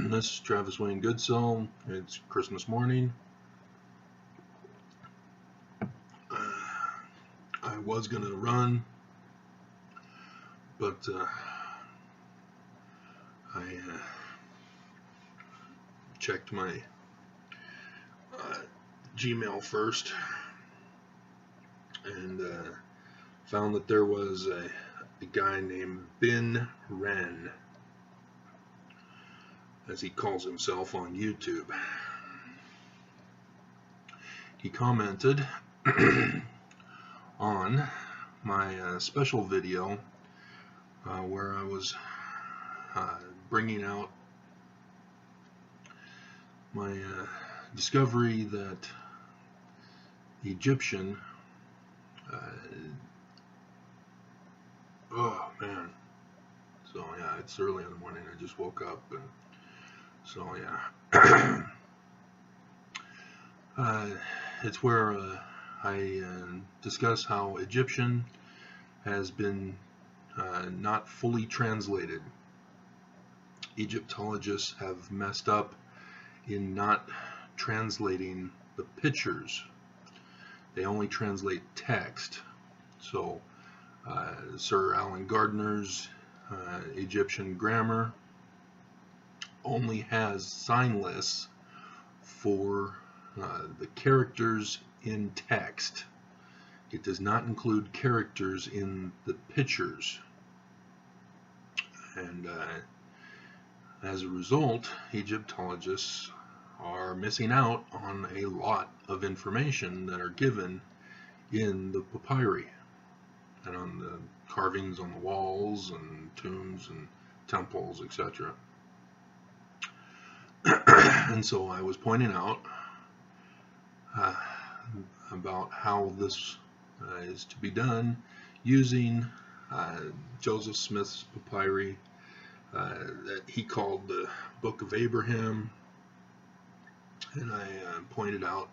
This is Travis Wayne Goodsell. It's Christmas morning. I was going to run, but I checked my Gmail first and found that there was a guy named Ben Wren, as he calls himself on YouTube. He commented on my special video where I was bringing out my discovery that the Egyptian oh man, so yeah, it's early in the morning. I just woke up, and so yeah. It's where I discuss how Egyptian has been not fully translated. Egyptologists have messed up in not translating the pictures. They only translate text. So Sir Alan Gardner's Egyptian grammar only has sign lists for the characters in text. It does not include characters in the pictures, and as a result, Egyptologists are missing out on a lot of information that are given in the papyri and on the carvings on the walls and tombs and temples, etc. And so I was pointing out about how this is to be done using Joseph Smith's papyri that he called the Book of Abraham. And I pointed out,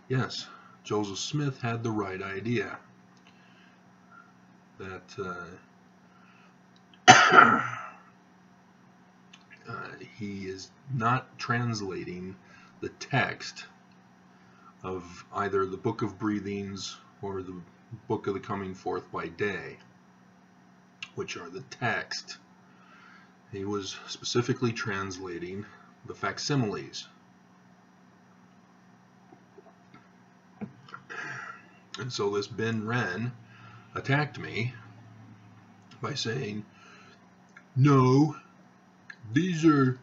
yes, Joseph Smith had the right idea, that he is not translating the text of either the Book of Breathings or the Book of the Coming Forth by Day, which are the text. He was specifically translating the facsimiles. And so this Ben Wren attacked me by saying, no, these are,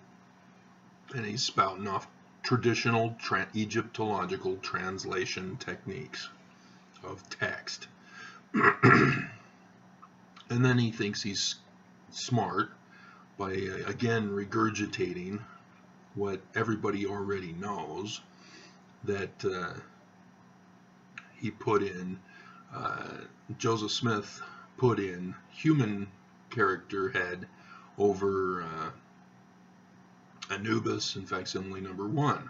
and he's spouting off traditional Egyptological translation techniques of text. And then he thinks he's smart by again regurgitating what everybody already knows, that he put in, Joseph Smith put in human character head over Anubis in facsimile number 1,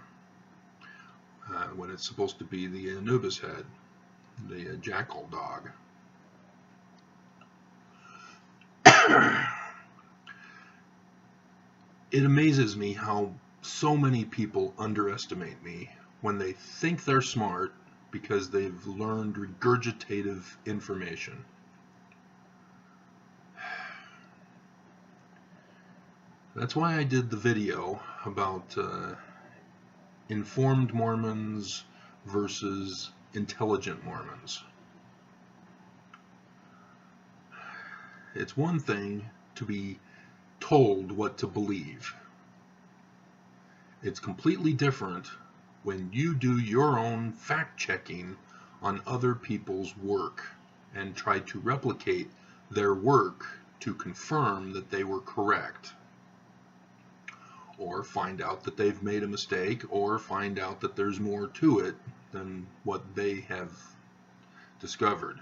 when it's supposed to be the Anubis head, the jackal dog. It amazes me how so many people underestimate me when they think they're smart because they've learned regurgitative information. That's why I did the video about informed Mormons versus intelligent Mormons. It's one thing to be told what to believe. It's completely different when you do your own fact-checking on other people's work and try to replicate their work to confirm that they were correct, or find out that they've made a mistake, or find out that there's more to it than what they have discovered.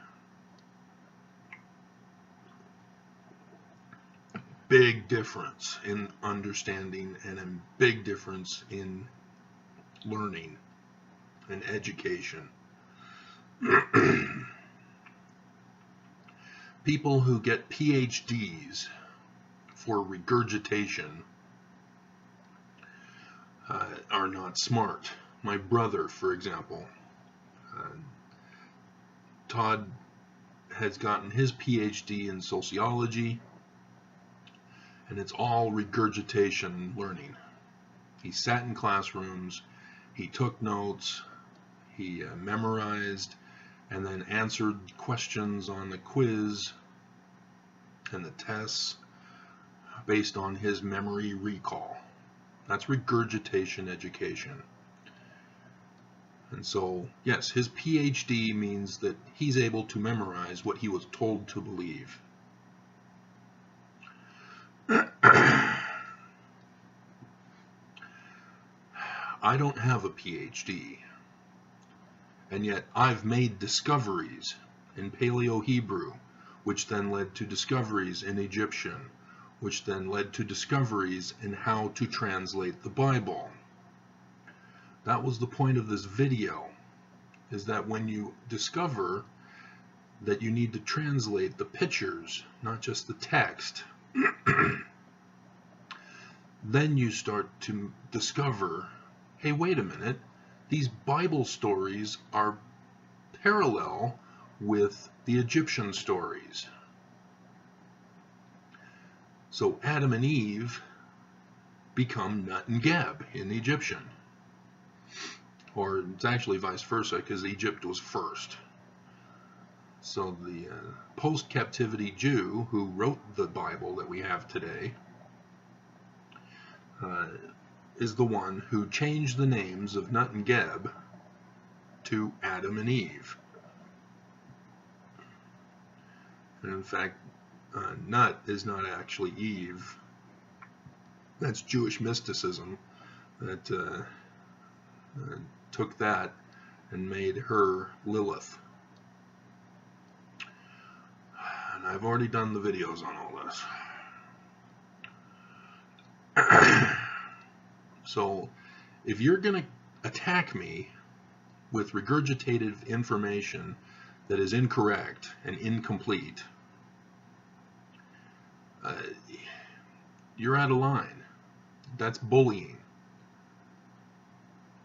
Big difference in understanding and a big difference in learning and education. People who get PhDs for regurgitation are not smart. My brother, for example, Todd has gotten his PhD in sociology, and it's all regurgitation learning. He sat in classrooms, he took notes, he memorized, and then answered questions on the quiz and the tests based on his memory recall. That's regurgitation education. And so, yes, his PhD means that he's able to memorize what he was told to believe. I don't have a PhD, and yet I've made discoveries in Paleo-Hebrew, which then led to discoveries in Egyptian, which then led to discoveries in how to translate the Bible. That was the point of this video, is that when you discover that you need to translate the pictures, not just the text, then you start to discover, hey, wait a minute, these Bible stories are parallel with the Egyptian stories. So Adam and Eve become Nut and Geb in the Egyptian. Or it's actually vice versa, because Egypt was first. So the post-captivity Jew who wrote the Bible that we have today is the one who changed the names of Nut and Geb to Adam and Eve. And in fact, Nut is not actually Eve. That's Jewish mysticism that took that and made her Lilith. And I've already done the videos on all this. So if you're going to attack me with regurgitated information that is incorrect and incomplete, you're out of line. That's bullying.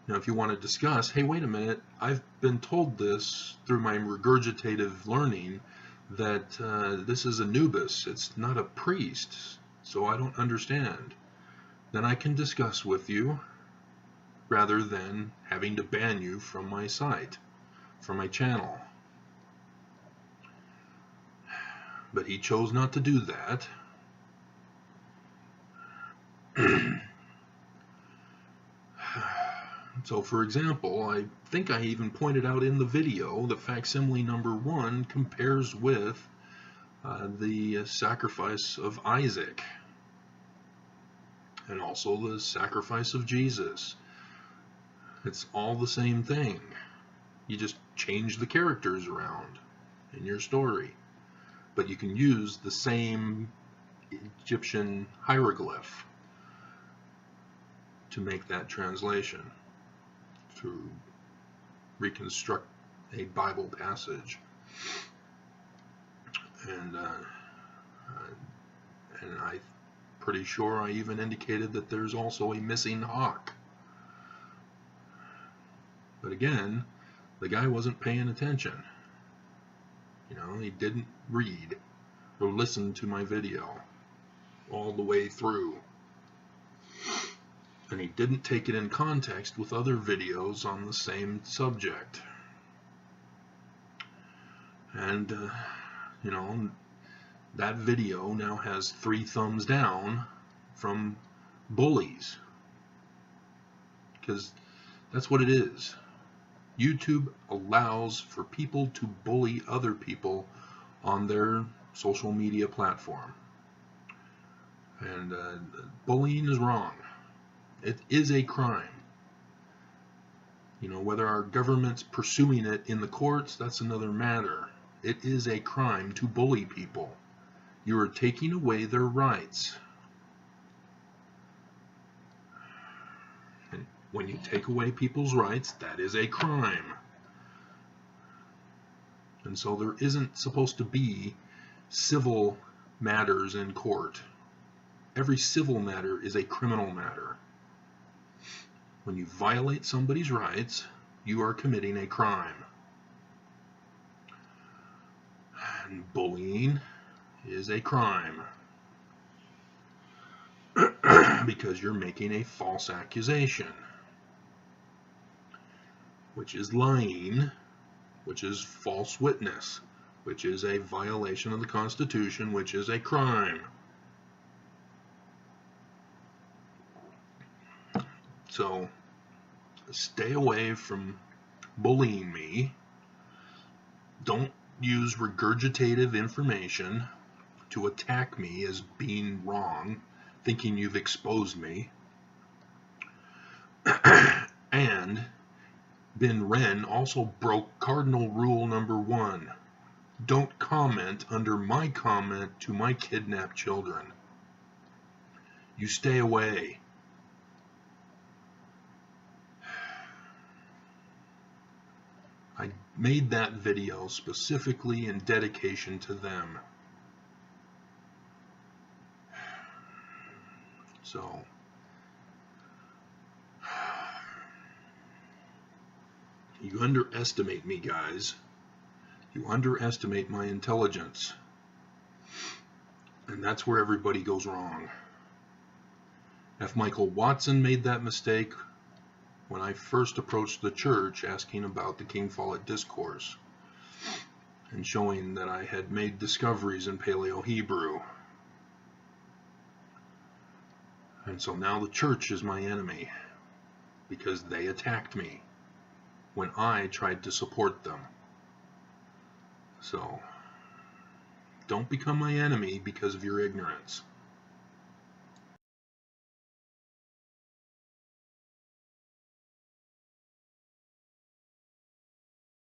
Now, if you want to discuss, hey, wait a minute, I've been told this through my regurgitative learning that this is Anubis, it's not a priest, so I don't understand. Then I can discuss with you rather than having to ban you from my site, from my channel. But he chose not to do that. So, for example, I think I even pointed out in the video that facsimile number 1 compares with the sacrifice of Isaac and also the sacrifice of Jesus. It's all the same thing. You just change the characters around in your story. But you can use the same Egyptian hieroglyph to make that translation, to reconstruct a Bible passage. And I'm pretty sure I even indicated that there's also a missing hawk. But again, the guy wasn't paying attention. You know, he didn't read or listen to my video all the way through. And he didn't take it in context with other videos on the same subject. And, you know, that video now has 3 thumbs down from bullies. Because that's what it is. YouTube allows for people to bully other people on their social media platform. And bullying is wrong. It is a crime. You know, whether our government's pursuing it in the courts, that's another matter. It is a crime to bully people. You are taking away their rights. And when you take away people's rights, that is a crime. And so there isn't supposed to be civil matters in court. Every civil matter is a criminal matter. When you violate somebody's rights, you are committing a crime. And bullying is a crime because you're making a false accusation, which is lying, which is false witness, which is a violation of the Constitution, which is a crime. So stay away from bullying me. Don't use regurgitated information to attack me as being wrong, thinking you've exposed me. And Bin Ren also broke cardinal rule number 1. Don't comment under my comment to my kidnapped children. You stay away. I made that video specifically in dedication to them. So, you underestimate me, guys. You underestimate my intelligence. And that's where everybody goes wrong. F. Michael Watson made that mistake when I first approached the church asking about the King Follett Discourse and showing that I had made discoveries in Paleo-Hebrew. And so now the church is my enemy because they attacked me when I tried to support them. So don't become my enemy because of your ignorance.